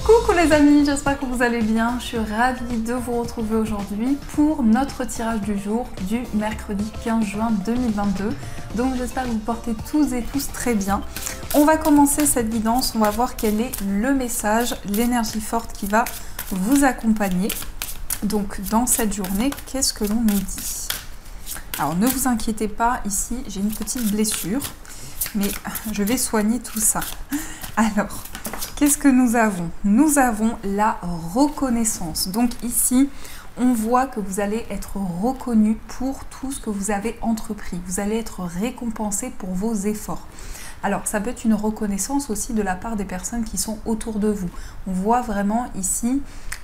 Coucou les amis, j'espère que vous allez bien. Je suis ravie de vous retrouver aujourd'hui pour notre tirage du jour du mercredi 15 juin 2022. Donc j'espère que vous portez tous et tous très bien. On va commencer cette guidance, on va voir quel est le message, l'énergie forte qui va vous accompagner. Donc dans cette journée, qu'est-ce que l'on nous dit? Alors ne vous inquiétez pas, ici j'ai une petite blessure, mais je vais soigner tout ça. Alors, qu'est-ce que nous avons? Nous avons la reconnaissance. Donc ici, on voit que vous allez être reconnu pour tout ce que vous avez entrepris. Vous allez être récompensé pour vos efforts. Alors, ça peut être une reconnaissance aussi de la part des personnes qui sont autour de vous. On voit vraiment ici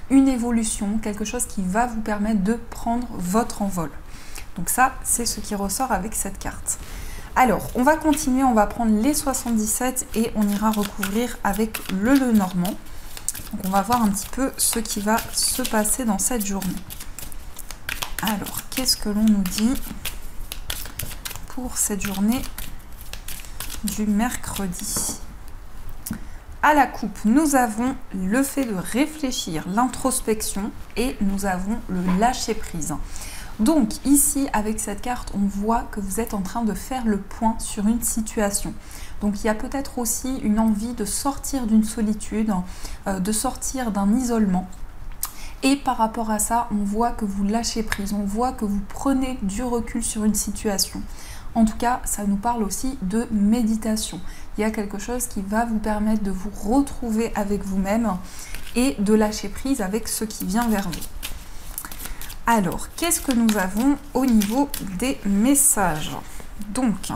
une évolution, quelque chose qui va vous permettre de prendre votre envol. Donc ça, c'est ce qui ressort avec cette carte. Alors, on va continuer, on va prendre les 77 et on ira recouvrir avec le Lenormand. Donc, on va voir un petit peu ce qui va se passer dans cette journée. Alors, qu'est-ce que l'on nous dit pour cette journée du mercredi? À la coupe, nous avons le fait de réfléchir, l'introspection et nous avons le lâcher-prise. Donc ici, avec cette carte, on voit que vous êtes en train de faire le point sur une situation. Donc il y a peut-être aussi une envie de sortir d'une solitude, de sortir d'un isolement. Et par rapport à ça, on voit que vous lâchez prise, on voit que vous prenez du recul sur une situation. En tout cas, ça nous parle aussi de méditation. Il y a quelque chose qui va vous permettre de vous retrouver avec vous-même et de lâcher prise avec ce qui vient vers vous. Alors, qu'est-ce que nous avons au niveau des messages? Donc,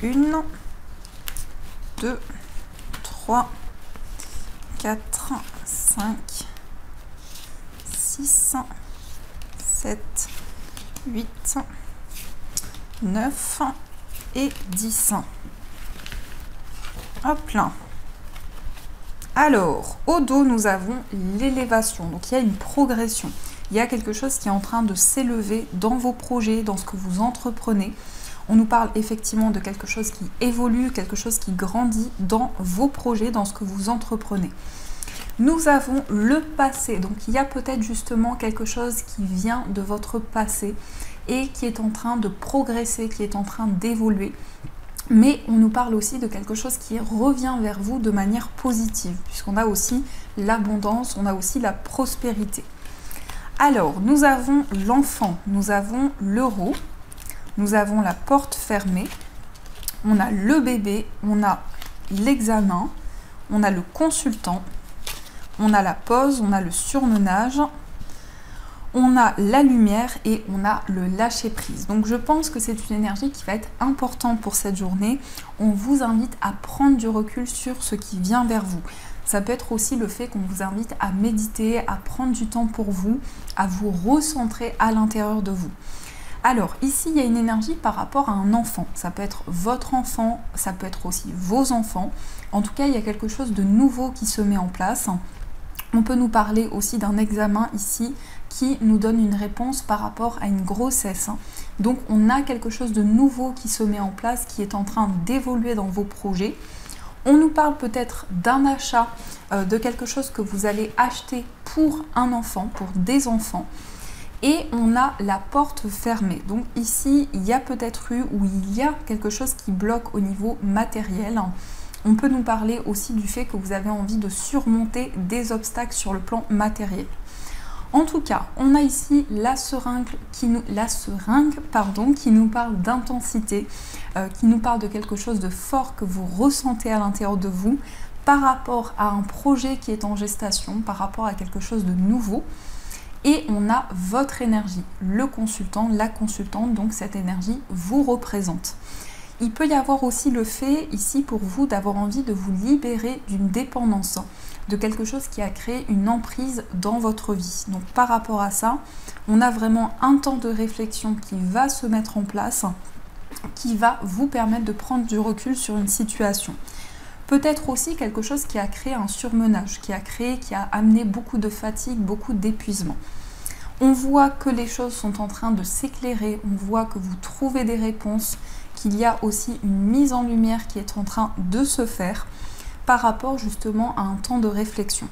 1, 2, 3, 4, 5, 6, 7, 8, 9 et 10. Hop là. Alors, au dos, nous avons l'élévation. Donc, il y a une progression. Il y a quelque chose qui est en train de s'élever dans vos projets, dans ce que vous entreprenez. On nous parle effectivement de quelque chose qui évolue, quelque chose qui grandit dans vos projets, dans ce que vous entreprenez. Nous avons le passé. Donc, il y a peut-être justement quelque chose qui vient de votre passé et qui est en train de progresser, qui est en train d'évoluer. Mais on nous parle aussi de quelque chose qui revient vers vous de manière positive, puisqu'on a aussi l'abondance, on a aussi la prospérité. Alors, nous avons l'enfant, nous avons l'euro, nous avons la porte fermée, on a le bébé, on a l'examen, on a le consultant, on a la pause, on a le surmenage, on a la lumière et on a le lâcher-prise. Donc je pense que c'est une énergie qui va être importante pour cette journée. On vous invite à prendre du recul sur ce qui vient vers vous. Ça peut être aussi le fait qu'on vous invite à méditer, à prendre du temps pour vous, à vous recentrer à l'intérieur de vous. Alors ici, il y a une énergie par rapport à un enfant. Ça peut être votre enfant, ça peut être aussi vos enfants. En tout cas, il y a quelque chose de nouveau qui se met en place. On peut nous parler aussi d'un examen ici qui nous donne une réponse par rapport à une grossesse. Donc on a quelque chose de nouveau qui se met en place, qui est en train d'évoluer dans vos projets. On nous parle peut-être d'un achat, de quelque chose que vous allez acheter pour un enfant, pour des enfants. Et on a la porte fermée. Donc ici, il y a peut-être eu ou il y a quelque chose qui bloque au niveau matériel. On peut nous parler aussi du fait que vous avez envie de surmonter des obstacles sur le plan matériel. En tout cas, on a ici la seringue qui nous parle d'intensité, qui nous parle de quelque chose de fort que vous ressentez à l'intérieur de vous par rapport à un projet qui est en gestation, par rapport à quelque chose de nouveau. Et on a votre énergie, le consultant, la consultante, donc cette énergie vous représente. Il peut y avoir aussi le fait ici pour vous d'avoir envie de vous libérer d'une dépendance, de quelque chose qui a créé une emprise dans votre vie. Donc par rapport à ça, on a vraiment un temps de réflexion qui va se mettre en place, qui va vous permettre de prendre du recul sur une situation. Peut-être aussi quelque chose qui a créé un surmenage, qui a amené beaucoup de fatigue, beaucoup d'épuisement. On voit que les choses sont en train de s'éclairer, on voit que vous trouvez des réponses, qu'il y a aussi une mise en lumière qui est en train de se faire par rapport justement à un temps de réflexion.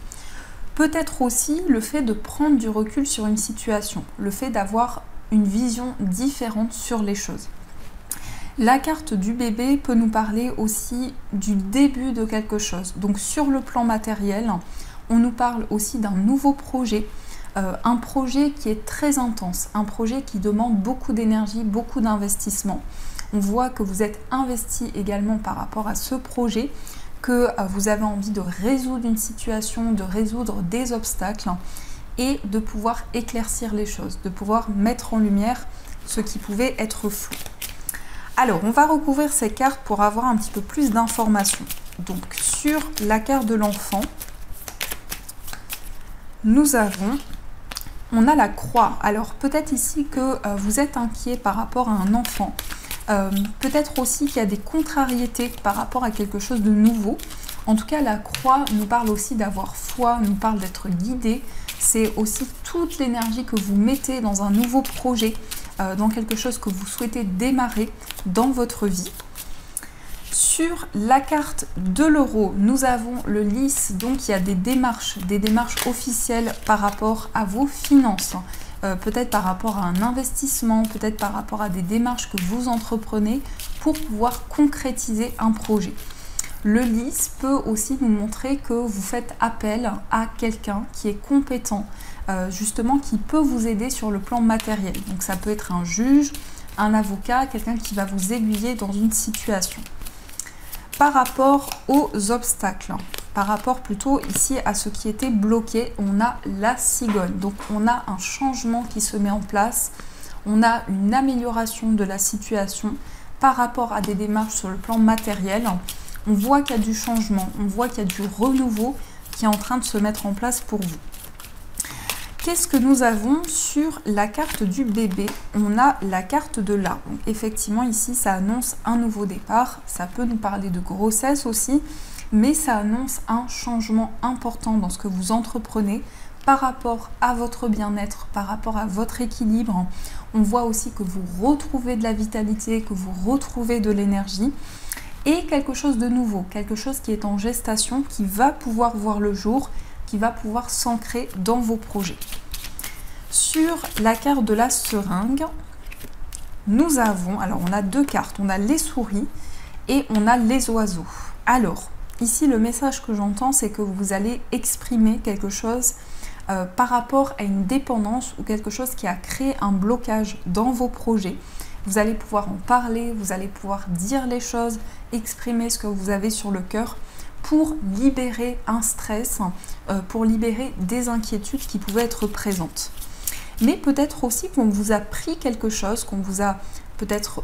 Peut-être aussi le fait de prendre du recul sur une situation, le fait d'avoir une vision différente sur les choses. La carte du bébé peut nous parler aussi du début de quelque chose. Donc sur le plan matériel, on nous parle aussi d'un nouveau projet, un projet qui est très intense, un projet qui demande beaucoup d'énergie, beaucoup d'investissement. On voit que vous êtes investi également par rapport à ce projet, que vous avez envie de résoudre une situation, de résoudre des obstacles et de pouvoir éclaircir les choses, de pouvoir mettre en lumière ce qui pouvait être flou. Alors, on va recouvrir ces cartes pour avoir un petit peu plus d'informations. Donc, sur la carte de l'enfant, on a la croix. Alors, peut-être ici que vous êtes inquiet par rapport à un enfant. Peut-être aussi qu'il y a des contrariétés par rapport à quelque chose de nouveau. En tout cas, la croix nous parle aussi d'avoir foi, nous parle d'être guidé. C'est aussi toute l'énergie que vous mettez dans un nouveau projet, dans quelque chose que vous souhaitez démarrer dans votre vie. Sur la carte de l'euro, nous avons le lys, donc il y a des démarches officielles par rapport à vos finances, peut-être par rapport à un investissement, peut-être par rapport à des démarches que vous entreprenez pour pouvoir concrétiser un projet. Le lys peut aussi nous montrer que vous faites appel à quelqu'un qui est compétent, justement qui peut vous aider sur le plan matériel. Donc ça peut être un juge, un avocat, quelqu'un qui va vous aiguiller dans une situation. Par rapport aux obstacles, par rapport plutôt ici à ce qui était bloqué, on a la cigogne. Donc on a un changement qui se met en place, on a une amélioration de la situation par rapport à des démarches sur le plan matériel. On voit qu'il y a du changement, on voit qu'il y a du renouveau qui est en train de se mettre en place pour vous. Qu'est-ce que nous avons sur la carte du bébé? On a la carte de l'arbre. Donc effectivement, ici, ça annonce un nouveau départ. Ça peut nous parler de grossesse aussi, mais ça annonce un changement important dans ce que vous entreprenez par rapport à votre bien-être, par rapport à votre équilibre. On voit aussi que vous retrouvez de la vitalité, que vous retrouvez de l'énergie. Et quelque chose de nouveau, quelque chose qui est en gestation, qui va pouvoir voir le jour, qui va pouvoir s'ancrer dans vos projets. Sur la carte de la seringue, nous avons, alors on a deux cartes, on a les souris et on a les oiseaux. Alors, ici le message que j'entends, c'est que vous allez exprimer quelque chose par rapport à une dépendance ou quelque chose qui a créé un blocage dans vos projets. Vous allez pouvoir en parler, vous allez pouvoir dire les choses, exprimer ce que vous avez sur le cœur pour libérer un stress, pour libérer des inquiétudes qui pouvaient être présentes. Mais peut-être aussi qu'on vous a pris quelque chose, qu'on vous a peut-être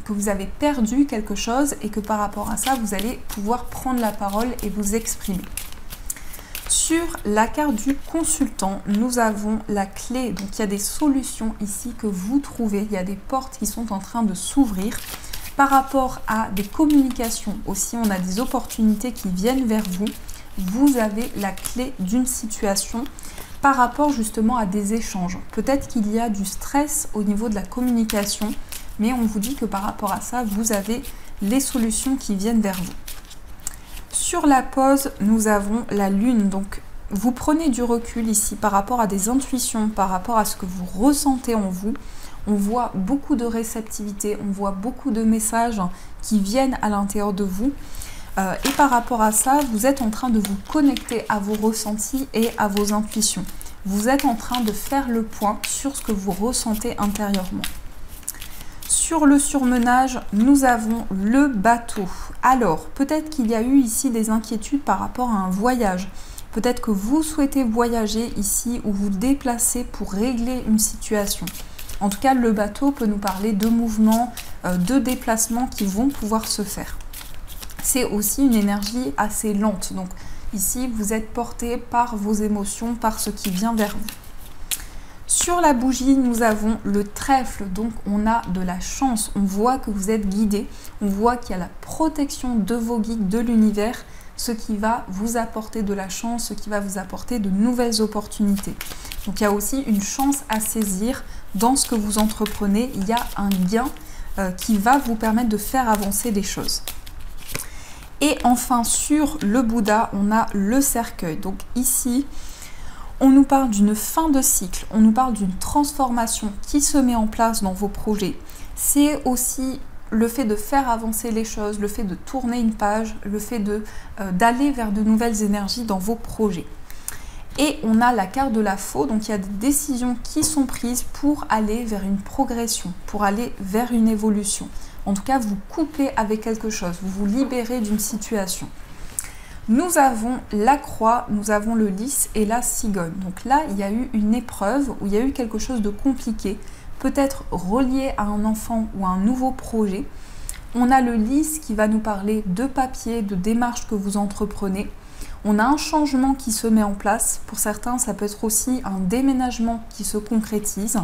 que vous avez perdu quelque chose et que par rapport à ça, vous allez pouvoir prendre la parole et vous exprimer. Sur la carte du consultant, nous avons la clé. Donc il y a des solutions ici que vous trouvez. Il y a des portes qui sont en train de s'ouvrir. Par rapport à des communications aussi, on a des opportunités qui viennent vers vous. Vous avez la clé d'une situation par rapport justement à des échanges. Peut-être qu'il y a du stress au niveau de la communication, mais on vous dit que par rapport à ça, vous avez les solutions qui viennent vers vous. Sur la pause, nous avons la lune. Donc, vous prenez du recul ici par rapport à des intuitions, par rapport à ce que vous ressentez en vous. On voit beaucoup de réceptivité, on voit beaucoup de messages qui viennent à l'intérieur de vous. Et par rapport à ça, vous êtes en train de vous connecter à vos ressentis et à vos intuitions. Vous êtes en train de faire le point sur ce que vous ressentez intérieurement. Sur le surmenage, nous avons le bateau. Alors, peut-être qu'il y a eu ici des inquiétudes par rapport à un voyage. Peut-être que vous souhaitez voyager ici ou vous déplacer pour régler une situation. En tout cas, le bateau peut nous parler de mouvements, de déplacements qui vont pouvoir se faire. C'est aussi une énergie assez lente. Donc ici, vous êtes porté par vos émotions, par ce qui vient vers vous. Sur la bougie, nous avons le trèfle, donc on a de la chance, on voit que vous êtes guidé, on voit qu'il y a la protection de vos guides, de l'univers, ce qui va vous apporter de la chance, ce qui va vous apporter de nouvelles opportunités. Donc il y a aussi une chance à saisir dans ce que vous entreprenez, il y a un gain qui va vous permettre de faire avancer les choses. Et enfin, sur le Bouddha, on a le cercueil. Donc ici, On nous parle d'une fin de cycle, on nous parle d'une transformation qui se met en place dans vos projets. C'est aussi le fait de faire avancer les choses, le fait de tourner une page, le fait d'aller vers de nouvelles énergies dans vos projets. Et on a la carte de la Faux, donc il y a des décisions qui sont prises pour aller vers une progression, pour aller vers une évolution. En tout cas, vous coupez avec quelque chose, vous vous libérez d'une situation. Nous avons la croix, nous avons le lys et la cigogne. Donc là, il y a eu une épreuve où il y a eu quelque chose de compliqué, peut-être relié à un enfant ou à un nouveau projet. On a le lys qui va nous parler de papier, de démarches que vous entreprenez. On a un changement qui se met en place. Pour certains, ça peut être aussi un déménagement qui se concrétise.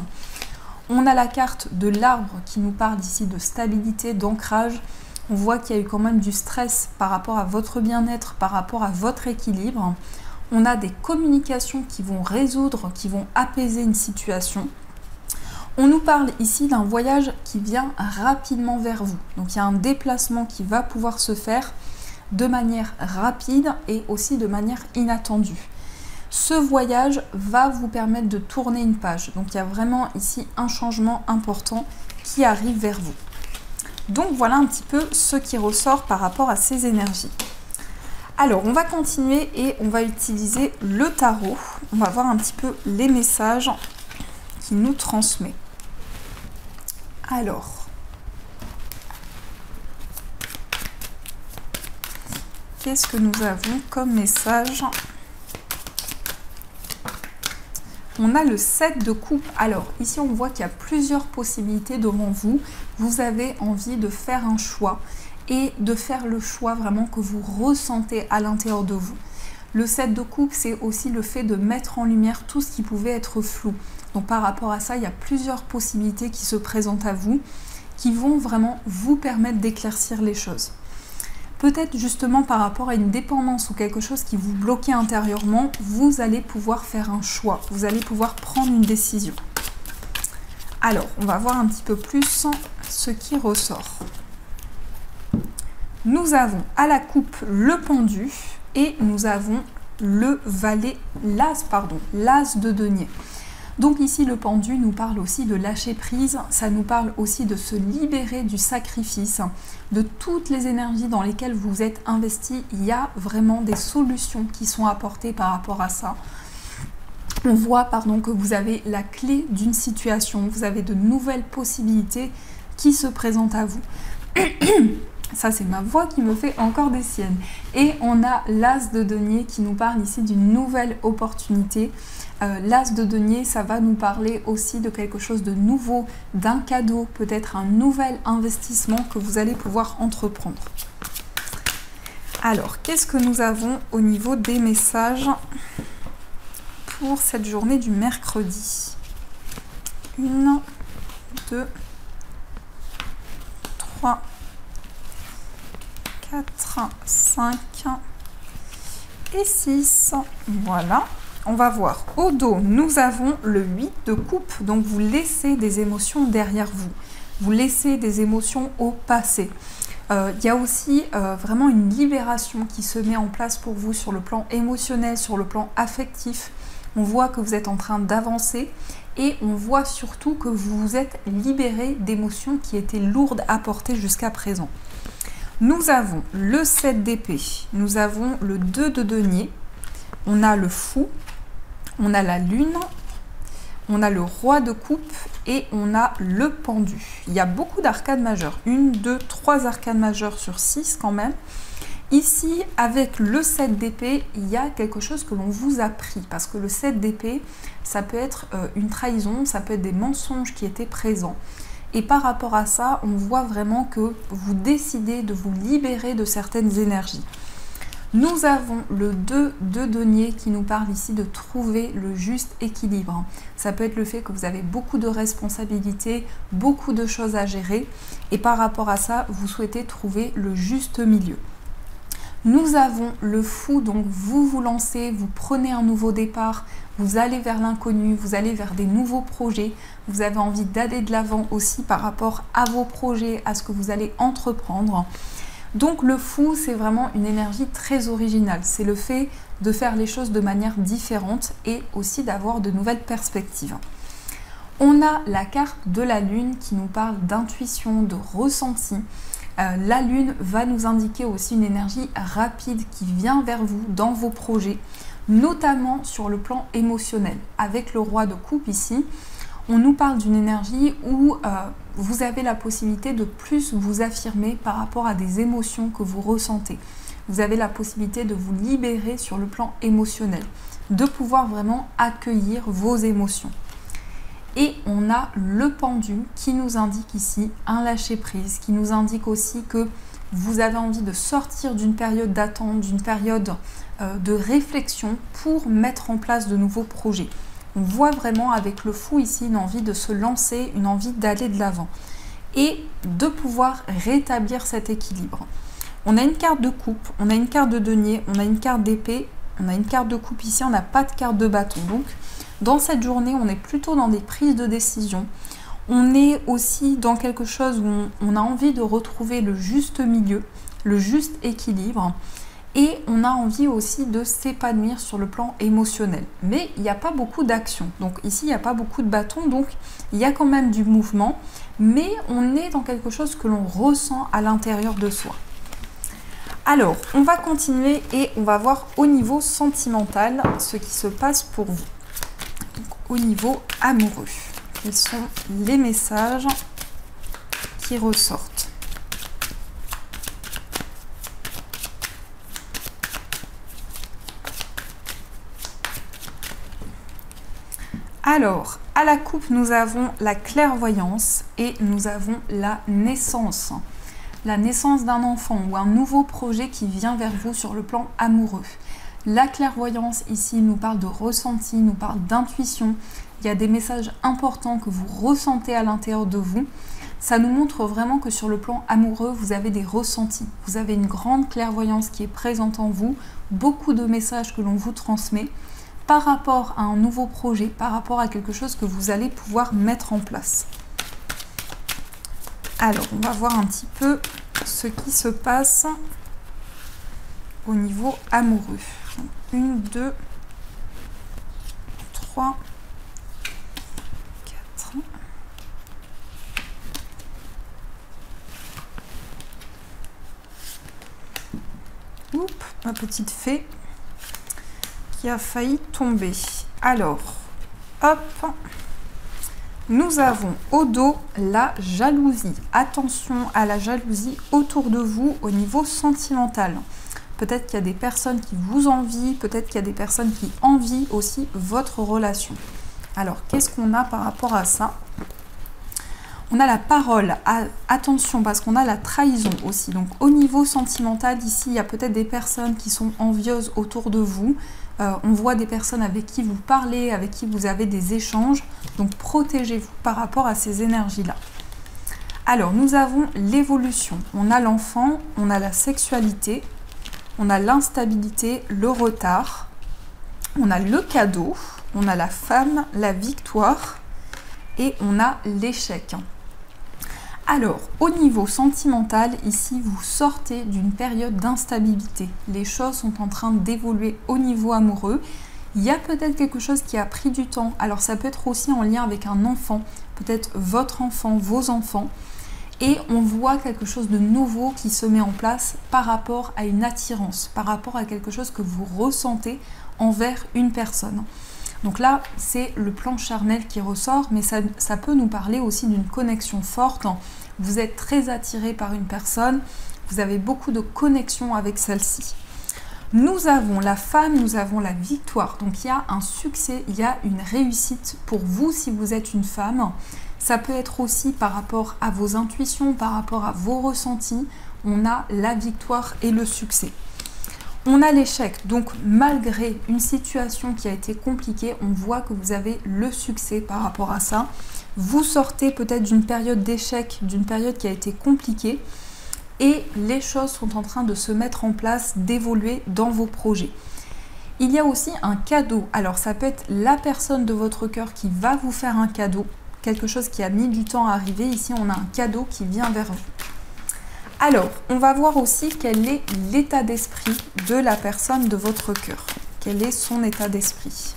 On a la carte de l'arbre qui nous parle ici de stabilité, d'ancrage. On voit qu'il y a eu quand même du stress par rapport à votre bien-être, par rapport à votre équilibre. On a des communications qui vont résoudre, qui vont apaiser une situation. On nous parle ici d'un voyage qui vient rapidement vers vous. Donc il y a un déplacement qui va pouvoir se faire de manière rapide et aussi de manière inattendue. Ce voyage va vous permettre de tourner une page. Donc il y a vraiment ici un changement important qui arrive vers vous. Donc voilà un petit peu ce qui ressort par rapport à ces énergies. Alors on va continuer et on va utiliser le tarot. On va voir un petit peu les messages qu'il nous transmet. Alors, qu'est-ce que nous avons comme message? On a le 7 de coupe. Alors, ici, on voit qu'il y a plusieurs possibilités devant vous. Vous avez envie de faire un choix et de faire le choix vraiment que vous ressentez à l'intérieur de vous. Le 7 de coupe, c'est aussi le fait de mettre en lumière tout ce qui pouvait être flou. Donc, par rapport à ça, il y a plusieurs possibilités qui se présentent à vous, qui vont vraiment vous permettre d'éclaircir les choses. Peut-être justement par rapport à une dépendance ou quelque chose qui vous bloquait intérieurement, vous allez pouvoir faire un choix, vous allez pouvoir prendre une décision. Alors, on va voir un petit peu plus ce qui ressort. Nous avons à la coupe le pendu et nous avons le valet, l'as de denier. Donc ici, le pendu nous parle aussi de lâcher prise, ça nous parle aussi de se libérer du sacrifice, de toutes les énergies dans lesquelles vous êtes investi. Il y a vraiment des solutions qui sont apportées par rapport à ça. On voit que vous avez la clé d'une situation, vous avez de nouvelles possibilités qui se présentent à vous. Ça, c'est ma voix qui me fait encore des siennes. Et on a l'as de denier qui nous parle ici d'une nouvelle opportunité. L'as de denier, ça va nous parler aussi de quelque chose de nouveau, d'un cadeau, peut-être un nouvel investissement que vous allez pouvoir entreprendre. Alors, qu'est-ce que nous avons au niveau des messages pour cette journée du mercredi? 1, 2, 3, 4, 5 et 6. Voilà. On va voir. Au dos, nous avons le 8 de coupe. Donc, vous laissez des émotions derrière vous. Vous laissez des émotions au passé. Il y a aussi vraiment une libération qui se met en place pour vous sur le plan émotionnel, sur le plan affectif. On voit que vous êtes en train d'avancer et on voit surtout que vous vous êtes libéré d'émotions qui étaient lourdes à porter jusqu'à présent. Nous avons le 7 d'épée, nous avons le 2 de denier, on a le fou, on a la lune, on a le roi de coupe et on a le pendu. Il y a beaucoup d'arcades majeures, 1, 2, 3 arcades majeures sur 6 quand même. Ici, avec le 7 d'épée, il y a quelque chose que l'on vous a pris. Parce que le 7 d'épée, ça peut être une trahison, ça peut être des mensonges qui étaient présents. Et par rapport à ça, on voit vraiment que vous décidez de vous libérer de certaines énergies. Nous avons le 2 de denier qui nous parle ici de trouver le juste équilibre. Ça peut être le fait que vous avez beaucoup de responsabilités, beaucoup de choses à gérer. Et par rapport à ça, vous souhaitez trouver le juste milieu. Nous avons le fou, donc vous vous lancez, vous prenez un nouveau départ, vous allez vers l'inconnu, vous allez vers des nouveaux projets, vous avez envie d'aller de l'avant aussi par rapport à vos projets, à ce que vous allez entreprendre. Donc le fou, c'est vraiment une énergie très originale. C'est le fait de faire les choses de manière différente et aussi d'avoir de nouvelles perspectives. On a la carte de la lune qui nous parle d'intuition, de ressenti. La lune va nous indiquer aussi une énergie rapide qui vient vers vous dans vos projets, notamment sur le plan émotionnel. Avec le roi de coupe ici, on nous parle d'une énergie où vous avez la possibilité de plus vous affirmer par rapport à des émotions que vous ressentez. Vous avez la possibilité de vous libérer sur le plan émotionnel, de pouvoir vraiment accueillir vos émotions. Et on a le pendu qui nous indique ici un lâcher-prise, qui nous indique aussi que vous avez envie de sortir d'une période d'attente, d'une période de réflexion pour mettre en place de nouveaux projets. On voit vraiment avec le fou ici une envie de se lancer, une envie d'aller de l'avant et de pouvoir rétablir cet équilibre. On a une carte de coupe, on a une carte de denier, on a une carte d'épée, on a une carte de coupe ici, on n'a pas de carte de bâton. Donc dans cette journée, on est plutôt dans des prises de décision. On est aussi dans quelque chose où on a envie de retrouver le juste milieu, le juste équilibre. Et on a envie aussi de s'épanouir sur le plan émotionnel. Mais il n'y a pas beaucoup d'action. Donc ici, il n'y a pas beaucoup de bâtons. Donc il y a quand même du mouvement. Mais on est dans quelque chose que l'on ressent à l'intérieur de soi. Alors, on va continuer et on va voir au niveau sentimental ce qui se passe pour vous. Donc, au niveau amoureux, quels sont les messages qui ressortent? Alors, à la coupe, nous avons la clairvoyance et nous avons la naissance. La naissance d'un enfant ou un nouveau projet qui vient vers vous sur le plan amoureux. La clairvoyance ici nous parle de ressenti, nous parle d'intuition. Il y a des messages importants que vous ressentez à l'intérieur de vous. Ça nous montre vraiment que sur le plan amoureux, vous avez des ressentis. Vous avez une grande clairvoyance qui est présente en vous, beaucoup de messages que l'on vous transmet par rapport à un nouveau projet, par rapport à quelque chose que vous allez pouvoir mettre en place. Alors, on va voir un petit peu ce qui se passe au niveau amoureux. 1, 2, 3, 4. Oups, ma petite fée qui a failli tomber. Alors, hop. Nous avons au dos la jalousie. Attention à la jalousie autour de vous au niveau sentimental. Peut-être qu'il y a des personnes qui vous envient, peut-être qu'il y a des personnes qui envient aussi votre relation. Alors, qu'est-ce qu'on a par rapport à ça? On a la parole. Attention, parce qu'on a la trahison aussi. Donc, au niveau sentimental, ici, il y a peut-être des personnes qui sont envieuses autour de vous. On voit des personnes avec qui vous parlez, avec qui vous avez des échanges. Donc, protégez-vous par rapport à ces énergies-là. Alors, nous avons l'évolution. On a l'enfant, on a la sexualité, on a l'instabilité, le retard, on a le cadeau, on a la femme, la victoire et on a l'échec. Alors, au niveau sentimental, ici, vous sortez d'une période d'instabilité. Les choses sont en train d'évoluer au niveau amoureux. Il y a peut-être quelque chose qui a pris du temps. Alors, ça peut être aussi en lien avec un enfant, peut-être votre enfant, vos enfants. Et on voit quelque chose de nouveau qui se met en place par rapport à une attirance, par rapport à quelque chose que vous ressentez envers une personne. Donc là, c'est le plan charnel qui ressort, mais ça peut nous parler aussi d'une connexion forte. Vous êtes très attiré par une personne, vous avez beaucoup de connexion avec celle-ci. Nous avons la femme, nous avons la victoire. Donc il y a un succès, il y a une réussite pour vous si vous êtes une femme. Ça peut être aussi par rapport à vos intuitions, par rapport à vos ressentis. On a la victoire et le succès. On a l'échec, donc malgré une situation qui a été compliquée, on voit que vous avez le succès par rapport à ça. Vous sortez peut-être d'une période d'échec, d'une période qui a été compliquée et les choses sont en train de se mettre en place, d'évoluer dans vos projets. Il y a aussi un cadeau, alors ça peut être la personne de votre cœur qui va vous faire un cadeau, quelque chose qui a mis du temps à arriver. Ici, on a un cadeau qui vient vers vous. Alors, on va voir aussi quel est l'état d'esprit de la personne de votre cœur. Quel est son état d'esprit?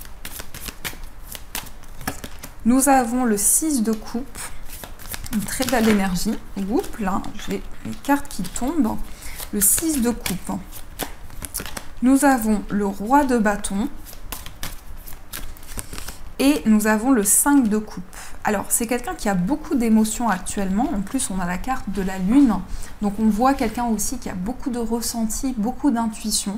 Nous avons le 6 de coupe, une très belle énergie. Oups, là, j'ai les cartes qui tombent. Le 6 de coupe. Nous avons le roi de bâton. Et nous avons le 5 de coupe. Alors, c'est quelqu'un qui a beaucoup d'émotions actuellement. En plus, on a la carte de la lune. Donc, on voit quelqu'un aussi qui a beaucoup de ressentis, beaucoup d'intuition.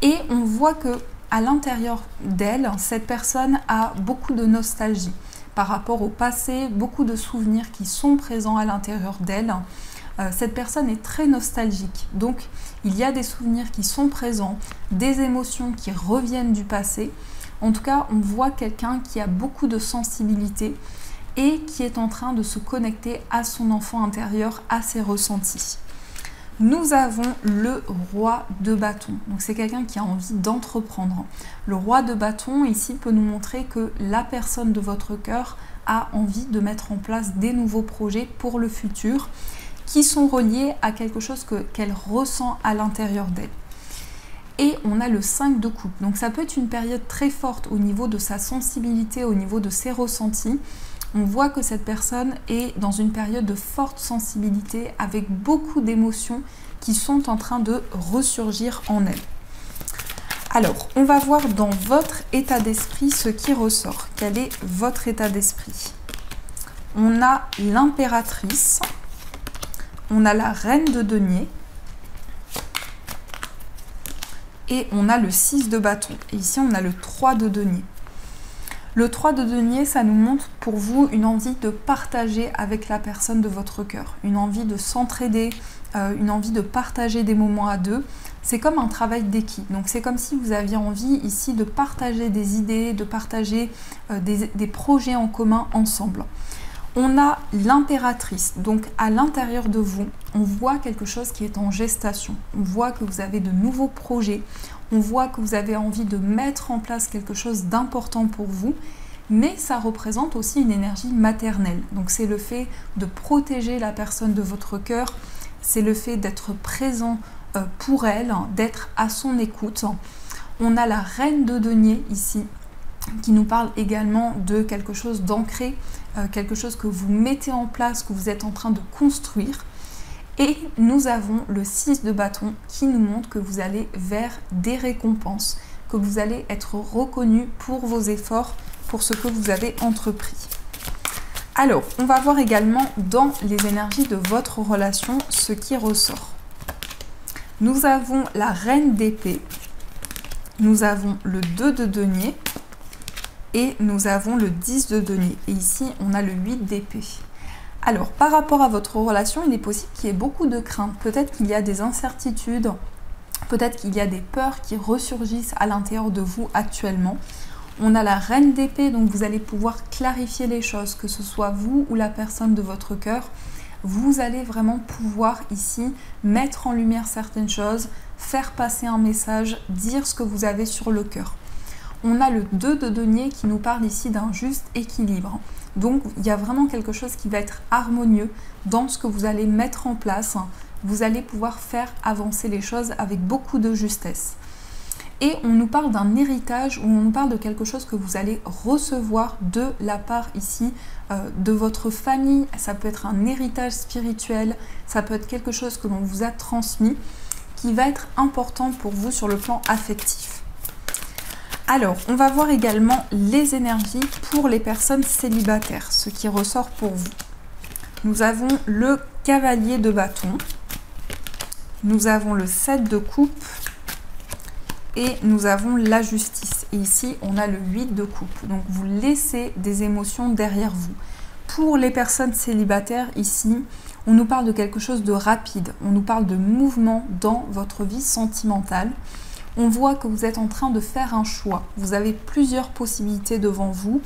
Et on voit que à l'intérieur d'elle, cette personne a beaucoup de nostalgie par rapport au passé, beaucoup de souvenirs qui sont présents à l'intérieur d'elle. Cette personne est très nostalgique. Donc, il y a des souvenirs qui sont présents, des émotions qui reviennent du passé. En tout cas, on voit quelqu'un qui a beaucoup de sensibilité et qui est en train de se connecter à son enfant intérieur, à ses ressentis. Nous avons le roi de bâton. Donc c'est quelqu'un qui a envie d'entreprendre. Le roi de bâton ici peut nous montrer que la personne de votre cœur a envie de mettre en place des nouveaux projets pour le futur qui sont reliés à quelque chose qu'elle ressent à l'intérieur d'elle. Et on a le 5 de coupe. Donc ça peut être une période très forte au niveau de sa sensibilité, au niveau de ses ressentis. On voit que cette personne est dans une période de forte sensibilité avec beaucoup d'émotions qui sont en train de ressurgir en elle. Alors, on va voir dans votre état d'esprit ce qui ressort. Quel est votre état d'esprit? On a l'impératrice, on a la reine de denier et on a le 6 de bâton. Et ici, on a le 3 de denier. Le 3 de denier, ça nous montre pour vous une envie de partager avec la personne de votre cœur, une envie de s'entraider, une envie de partager des moments à deux. C'est comme un travail d'équipe. Donc c'est comme si vous aviez envie ici de partager des idées, de partager des projets en commun ensemble. On a l'impératrice, donc à l'intérieur de vous, on voit quelque chose qui est en gestation. On voit que vous avez de nouveaux projets, on voit que vous avez envie de mettre en place quelque chose d'important pour vous, mais ça représente aussi une énergie maternelle. Donc c'est le fait de protéger la personne de votre cœur, c'est le fait d'être présent pour elle, d'être à son écoute. On a la reine de denier ici, qui nous parle également de quelque chose d'ancré, quelque chose que vous mettez en place, que vous êtes en train de construire. Et nous avons le 6 de bâton qui nous montre que vous allez vers des récompenses, que vous allez être reconnu pour vos efforts, pour ce que vous avez entrepris. Alors, on va voir également dans les énergies de votre relation ce qui ressort. Nous avons la reine d'épée, nous avons le 2 de denier, et nous avons le 10 de denier. Et ici, on a le 8 d'épée. Alors, par rapport à votre relation, il est possible qu'il y ait beaucoup de craintes. Peut-être qu'il y a des incertitudes, peut-être qu'il y a des peurs qui ressurgissent à l'intérieur de vous actuellement. On a la reine d'épée, donc vous allez pouvoir clarifier les choses, que ce soit vous ou la personne de votre cœur. Vous allez vraiment pouvoir ici mettre en lumière certaines choses, faire passer un message, dire ce que vous avez sur le cœur. On a le 2 de denier qui nous parle ici d'un juste équilibre. Donc, il y a vraiment quelque chose qui va être harmonieux dans ce que vous allez mettre en place. Vous allez pouvoir faire avancer les choses avec beaucoup de justesse. Et on nous parle d'un héritage, ou on nous parle de quelque chose que vous allez recevoir de la part ici de votre famille. Ça peut être un héritage spirituel, ça peut être quelque chose que l'on vous a transmis, qui va être important pour vous sur le plan affectif. Alors, on va voir également les énergies pour les personnes célibataires, ce qui ressort pour vous. Nous avons le cavalier de bâton, nous avons le 7 de coupe et nous avons la justice. Et ici, on a le 8 de coupe. Donc, vous laissez des émotions derrière vous. Pour les personnes célibataires, ici, on nous parle de quelque chose de rapide. On nous parle de mouvement dans votre vie sentimentale. On voit que vous êtes en train de faire un choix. Vous avez plusieurs possibilités devant vous.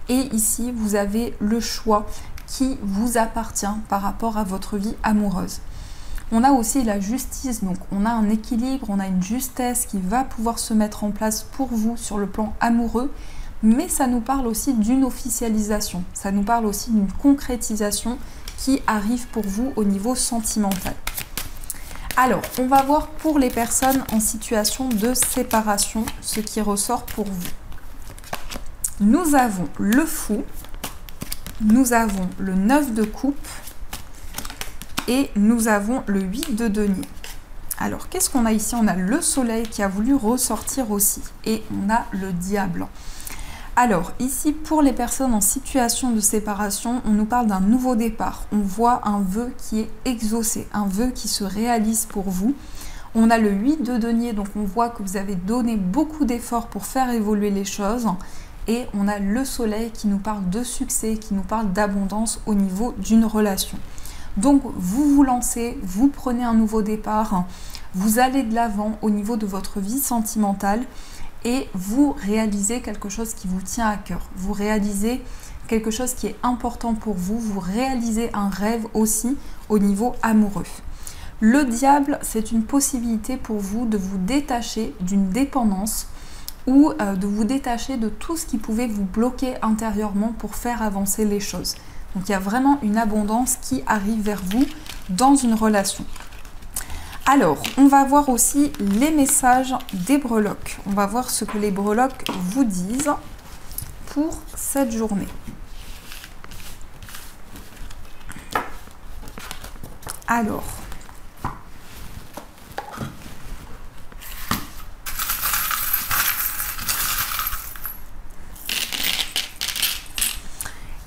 Et ici, vous avez le choix qui vous appartient par rapport à votre vie amoureuse. On a aussi la justice, donc on a un équilibre, on a une justesse qui va pouvoir se mettre en place pour vous sur le plan amoureux. Mais ça nous parle aussi d'une officialisation. Ça nous parle aussi d'une concrétisation qui arrive pour vous au niveau sentimental. Alors, on va voir pour les personnes en situation de séparation ce qui ressort pour vous. Nous avons le fou, nous avons le 9 de coupe et nous avons le 8 de denier. Alors, qu'est-ce qu'on a ici? On a le soleil qui a voulu ressortir aussi et on a le diable. Alors, ici, pour les personnes en situation de séparation, on nous parle d'un nouveau départ. On voit un vœu qui est exaucé, un vœu qui se réalise pour vous. On a le 8 de denier, donc on voit que vous avez donné beaucoup d'efforts pour faire évoluer les choses. Et on a le soleil qui nous parle de succès, qui nous parle d'abondance au niveau d'une relation. Donc, vous vous lancez, vous prenez un nouveau départ, vous allez de l'avant au niveau de votre vie sentimentale. Et vous réalisez quelque chose qui vous tient à cœur. Vous réalisez quelque chose qui est important pour vous. Vous réalisez un rêve aussi au niveau amoureux. Le diable, c'est une possibilité pour vous de vous détacher d'une dépendance ou de vous détacher de tout ce qui pouvait vous bloquer intérieurement pour faire avancer les choses. Donc il y a vraiment une abondance qui arrive vers vous dans une relation. Alors, on va voir aussi les messages des breloques. On va voir ce que les breloques vous disent pour cette journée. Alors,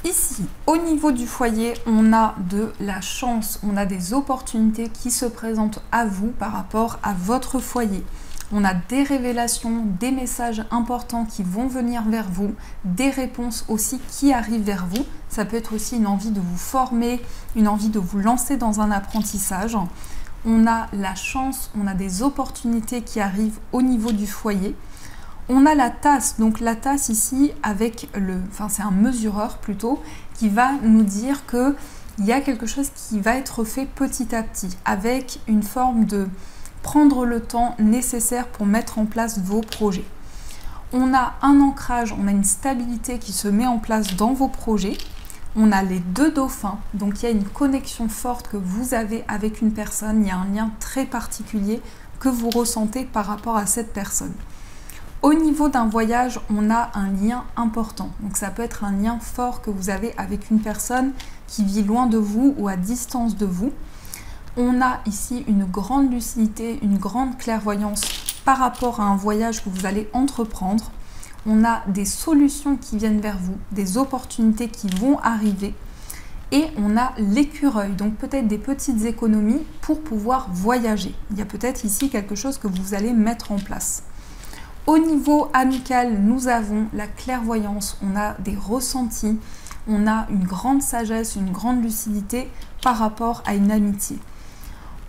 ici, au niveau du foyer, on a de la chance, on a des opportunités qui se présentent à vous par rapport à votre foyer. On a des révélations, des messages importants qui vont venir vers vous, des réponses aussi qui arrivent vers vous. Ça peut être aussi une envie de vous former, une envie de vous lancer dans un apprentissage. On a la chance, on a des opportunités qui arrivent au niveau du foyer. On a la tasse, donc la tasse ici avec c'est un mesureur plutôt, qui va nous dire qu'il y a quelque chose qui va être fait petit à petit, avec une forme de prendre le temps nécessaire pour mettre en place vos projets. On a un ancrage, on a une stabilité qui se met en place dans vos projets. On a les deux dauphins, donc il y a une connexion forte que vous avez avec une personne, il y a un lien très particulier que vous ressentez par rapport à cette personne. Au niveau d'un voyage, on a un lien important. Donc ça peut être un lien fort que vous avez avec une personne qui vit loin de vous ou à distance de vous. On a ici une grande lucidité, une grande clairvoyance par rapport à un voyage que vous allez entreprendre. On a des solutions qui viennent vers vous, des opportunités qui vont arriver. Et on a l'écureuil, donc peut-être des petites économies pour pouvoir voyager. Il y a peut-être ici quelque chose que vous allez mettre en place. Au niveau amical, nous avons la clairvoyance, on a des ressentis, on a une grande sagesse, une grande lucidité par rapport à une amitié.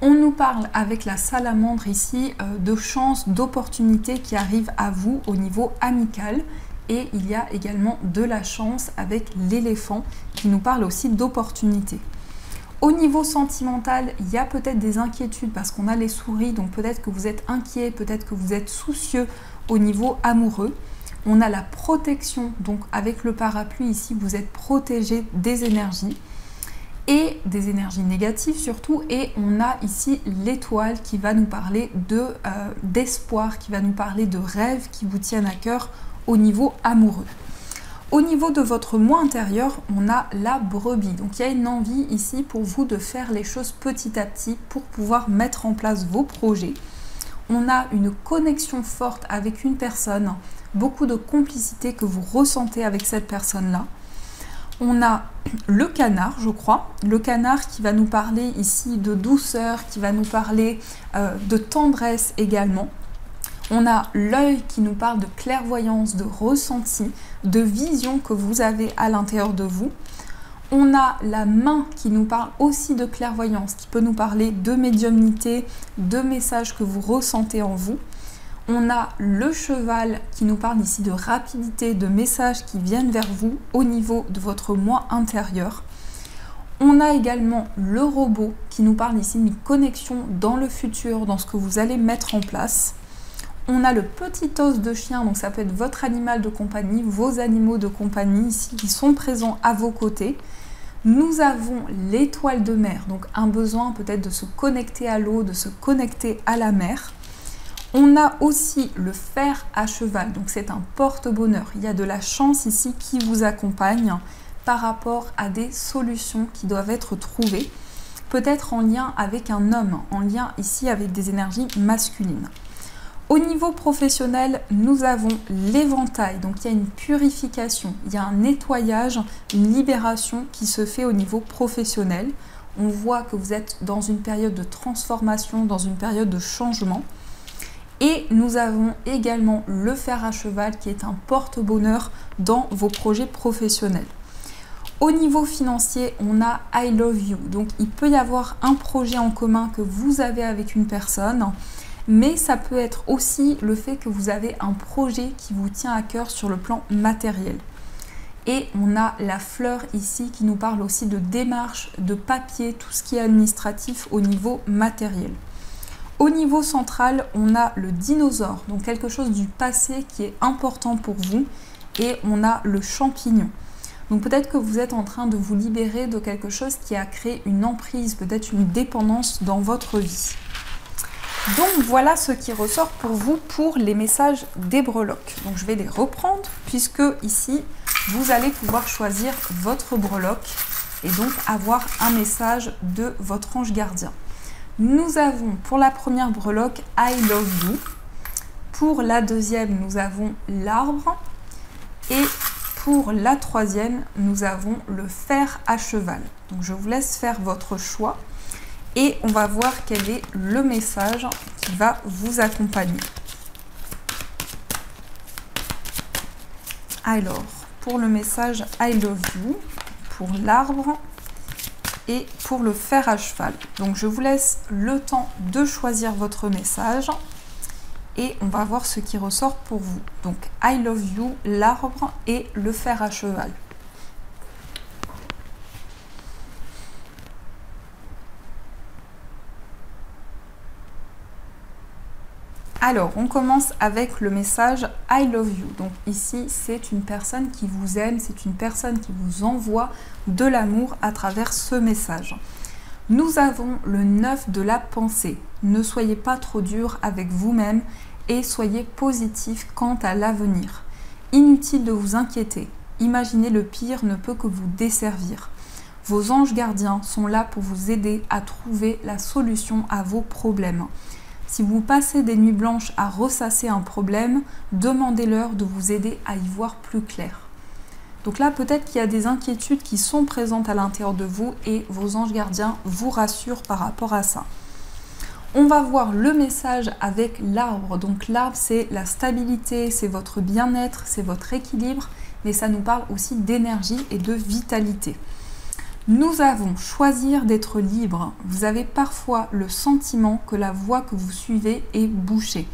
On nous parle avec la salamandre ici de chances, d'opportunités qui arrivent à vous au niveau amical. Et il y a également de la chance avec l'éléphant qui nous parle aussi d'opportunités. Au niveau sentimental, il y a peut-être des inquiétudes parce qu'on a les souris, donc peut-être que vous êtes inquiet, peut-être que vous êtes soucieux au niveau amoureux. On a la protection, donc avec le parapluie ici, vous êtes protégé des énergies et des énergies négatives surtout. Et on a ici l'étoile qui va nous parler d'espoir, qui va nous parler de rêves qui vous tiennent à cœur au niveau amoureux. Au niveau de votre moi intérieur, on a la brebis. Donc il y a une envie ici pour vous de faire les choses petit à petit pour pouvoir mettre en place vos projets. On a une connexion forte avec une personne, beaucoup de complicité que vous ressentez avec cette personne-là. On a le canard, je crois. Le canard qui va nous parler ici de douceur, qui va nous parler de tendresse également. On a l'œil qui nous parle de clairvoyance, de ressenti, de vision que vous avez à l'intérieur de vous. On a la main qui nous parle aussi de clairvoyance, qui peut nous parler de médiumnité, de messages que vous ressentez en vous. On a le cheval qui nous parle ici de rapidité, de messages qui viennent vers vous au niveau de votre moi intérieur. On a également le robot qui nous parle ici d'une connexion dans le futur, dans ce que vous allez mettre en place. On a le petit os de chien, donc ça peut être votre animal de compagnie, vos animaux de compagnie ici qui sont présents à vos côtés. Nous avons l'étoile de mer, donc un besoin peut-être de se connecter à l'eau, de se connecter à la mer. On a aussi le fer à cheval, donc c'est un porte-bonheur. Il y a de la chance ici qui vous accompagne par rapport à des solutions qui doivent être trouvées, peut-être en lien avec un homme, en lien ici avec des énergies masculines. Au niveau professionnel, nous avons l'éventail, donc il y a une purification, il y a un nettoyage, une libération qui se fait au niveau professionnel. On voit que vous êtes dans une période de transformation, dans une période de changement. Et nous avons également le fer à cheval qui est un porte-bonheur dans vos projets professionnels. Au niveau financier, on a I love you. Donc il peut y avoir un projet en commun que vous avez avec une personne, mais ça peut être aussi le fait que vous avez un projet qui vous tient à cœur sur le plan matériel. Et on a la fleur ici qui nous parle aussi de démarches, de papier, tout ce qui est administratif au niveau matériel. Au niveau central, on a le dinosaure, donc quelque chose du passé qui est important pour vous. Et on a le champignon. Donc peut-être que vous êtes en train de vous libérer de quelque chose qui a créé une emprise, peut-être une dépendance dans votre vie. Donc voilà ce qui ressort pour vous pour les messages des breloques. Donc je vais les reprendre puisque ici, vous allez pouvoir choisir votre breloque et donc avoir un message de votre ange gardien. Nous avons pour la première breloque I love you. Pour la deuxième, nous avons l'arbre. Et pour la troisième, nous avons le fer à cheval. Donc je vous laisse faire votre choix. Et on va voir quel est le message qui va vous accompagner. Alors, pour le message I love you, pour l'arbre, et pour le fer à cheval. Donc je vous laisse le temps de choisir votre message et on va voir ce qui ressort pour vous. Donc I love you, l'arbre et le fer à cheval. Alors, on commence avec le message I love you. Donc ici, c'est une personne qui vous aime, c'est une personne qui vous envoie de l'amour à travers ce message. Nous avons le 9 de la pensée. Ne soyez pas trop dur avec vous-même et soyez positif quant à l'avenir. Inutile de vous inquiéter. Imaginer le pire ne peut que vous desservir. Vos anges gardiens sont là pour vous aider à trouver la solution à vos problèmes. Si vous passez des nuits blanches à ressasser un problème, demandez-leur de vous aider à y voir plus clair. Donc là, peut-être qu'il y a des inquiétudes qui sont présentes à l'intérieur de vous et vos anges gardiens vous rassurent par rapport à ça. On va voir le message avec l'arbre. Donc l'arbre, c'est la stabilité, c'est votre bien-être, c'est votre équilibre, mais ça nous parle aussi d'énergie et de vitalité. Nous avons choisir d'être libre. Vous avez parfois le sentiment que la voie que vous suivez est bouchée.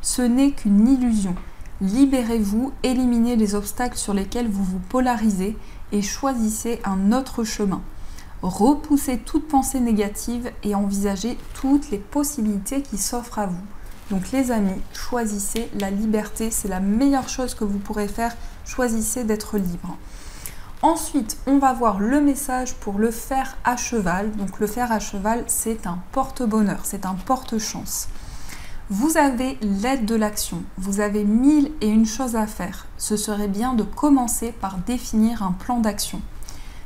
Ce n'est qu'une illusion. Libérez-vous, éliminez les obstacles sur lesquels vous vous polarisez et choisissez un autre chemin. Repoussez toute pensée négative et envisagez toutes les possibilités qui s'offrent à vous. Donc les amis, choisissez la liberté, c'est la meilleure chose que vous pourrez faire. Choisissez d'être libre. Ensuite, on va voir le message pour le fer à cheval. Donc le fer à cheval, c'est un porte-bonheur, c'est un porte-chance. Vous avez l'aide de l'action, vous avez 1001 choses à faire. Ce serait bien de commencer par définir un plan d'action.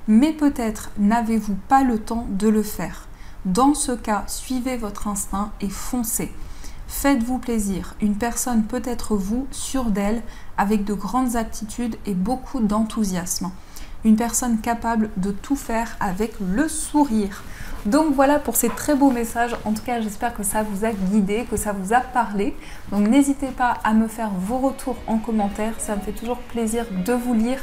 Mais peut-être n'avez-vous pas le temps de le faire. Dans ce cas, suivez votre instinct et foncez. Faites-vous plaisir. Une personne peut être vous, sûre d'elle, avec de grandes aptitudes et beaucoup d'enthousiasme. Une personne capable de tout faire avec le sourire. Donc voilà pour ces très beaux messages. En tout cas, j'espère que ça vous a guidé, que ça vous a parlé. Donc n'hésitez pas à me faire vos retours en commentaire. Ça me fait toujours plaisir de vous lire.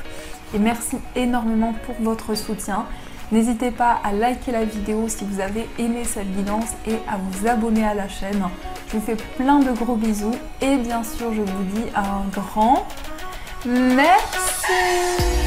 Et merci énormément pour votre soutien. N'hésitez pas à liker la vidéo si vous avez aimé cette guidance et à vous abonner à la chaîne. Je vous fais plein de gros bisous. Et bien sûr, je vous dis un grand merci.